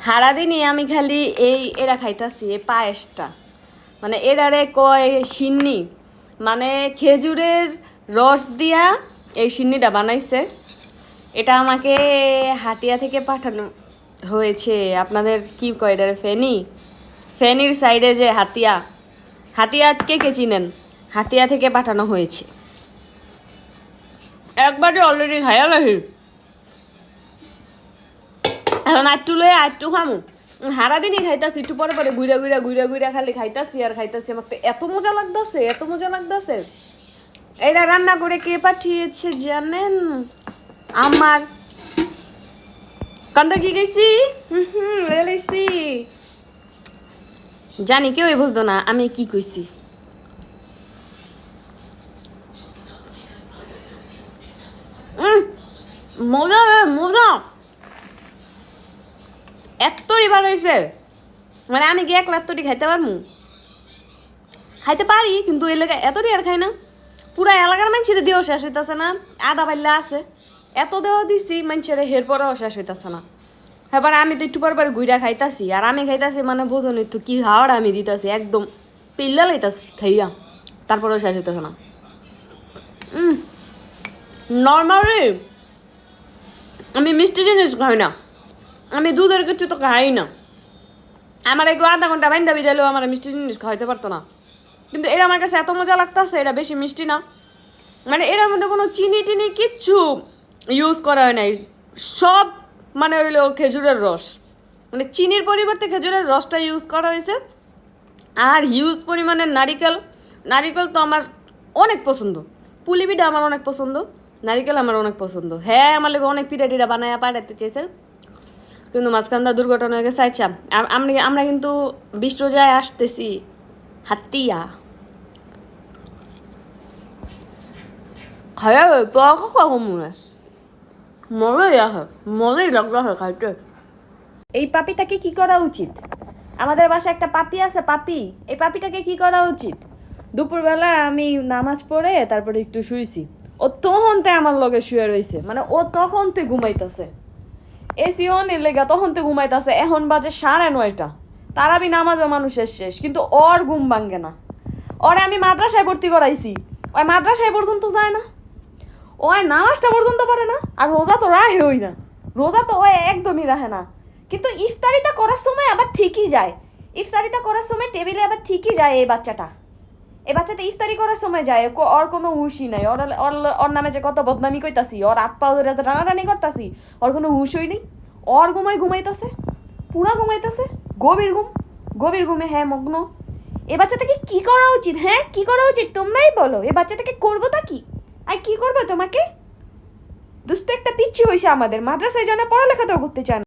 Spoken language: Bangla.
সারাদিনই আমি খালি এরা খাইতাছি এই পায়েসটা, মানে এরারে কয় সিন্নি, মানে খেজুরের রস দিয়া এই সিন্নিটা বানাইছে। এটা আমাকে হাতিয়া থেকে পাঠানো হয়েছে। আপনাদের কি কয় এটারে? ফেনীর সাইডে যে হাতিয়া কে কে চিনেন? হাতিয়া থেকে পাঠানো হয়েছে। একবারই অলরেডি খাইয়া লাগি, এখন আটটু লয়ে আটটু খামু। সারাদিনই খাইতাছি, একটু পরে পরে ঘুরা খালি খাইতাছি আর খাইতাছি। আমার তো এত মজা লাগতেছে। এরা রান্না করে কে পাঠিয়েছে জানেন? আমার কান্দা কি গেছি লেছি, জানি কেউই বুঝতো না আমি কি কইছি। মজা মজা এতই বার হয়েছে, মানে আমি কি একলা এতটি খাইতে পারমু? খাইতে পারি, কিন্তু এই লেগে এতটি আর খাই না। পুরা এলাকার মানুষের দিয়েও শেষ হইতেছে না, আদা পাল্লা আছে এত দেওয়া দিছি মানুষের, হের পরেও শেষ হইতেছে না। এবার আমি তো একটু পর ঘুরা খাইতাছি, আর আমি খাইতাছি মানে বোঝনি তো কি হাওড় আমি দিতেছি, একদম পিল্লা লাইতাছি খাইয়া, তারপরেও শেষ হইতেছে না। নর্মালি আমি মিষ্টি জিনিস খাই না, আমি দুধের কিছু তো খাই না। আমার একটু আধা ঘন্টা বাইন্দা বিড়ালেও আমার মিষ্টি জিনিস খাইতে পারতো না, কিন্তু এটা আমার কাছে এত মজা লাগতেছে। এটা বেশি মিষ্টি না, মানে এটার মধ্যে কোনো চিনি টিনি কিচ্ছু ইউজ করা হয় নাই, সব মানে হইলো খেজুরের রস, মানে চিনির পরিবর্তে খেজুরের রসটা ইউজ করা হয়েছে। আর হিউজ পরিমাণের নারিকেল তো আমার অনেক পছন্দ, পুলি পিঠা আমার অনেক পছন্দ, নারিকেল আমার অনেক পছন্দ। হ্যাঁ, আমার লোক অনেক পিঠা টিঠা বানায় পাঠাতে চেয়েছে, কিন্তু মাঝখানটা দুর্ঘটনা হয়ে গেছে। আচ্ছা, আমরা কিন্তু বিশ রোজায় আসতেছি হাতিয়া খাইয়া কখন মনে মজাই লাগলো খাইতে। এই পাপিটাকে কি করা উচিত? আমাদের বাসায় একটা পাপি আছে, এই পাপিটাকে কি করা উচিত? দুপুরবেলা আমি নামাজ পড়ে তারপরে একটু শুইছি, ও তখনতে আমার লগে শুয়ে রয়েছে, মানে ও তখনতে ঘুমাইতেছে, এসি অনের লেগা তখনতে ঘুমাইতেছে। এখন বাজে 9:30, তারাবি নামাজও মানুষের শেষ, কিন্তু ওর ঘুম ভাঙ্গে না। ওরে আমি মাদ্রাসায় ভর্তি করাইছি, ওই মাদ্রাসায় পর্যন্ত যায় না, ও নামাজটা পর্যন্ত পারে না, আর রোজা তো রাহেই না, রোজা তো ও একদমই রাহে না। কিন্তু ইফতারিটা করার সময় আবার ঠিকই যায়, ইফতারিটা করার সময় টেবিলে আবার ঠিকই যায়। এই বাচ্চাটা ইফতারি করার সময় যায়, ওর কোনো হুশই নাই। ওর নামে যে কত বদনামি কইতাছি, ওর হাত পা ধরে টানাটানি করতাছি, ওর কোনো হুশই নেই। ওর ঘুমাইতেছে, পুরা ঘুমাইতেছে, গভীর ঘুমে। হ্যাঁ, মগ্ন। এ বাচ্চাটাকে কি করা উচিত? হ্যাঁ, কি করা উচিত তোমরাই বলো। এ বাচ্চাটাকে করবো তা কি? আর কি করবো তোমাকে? দুস্থ একটা পিচ্ছি হয়েছে আমাদের, মাদ্রাসায় জানা পড়ালেখা তো করতে চান।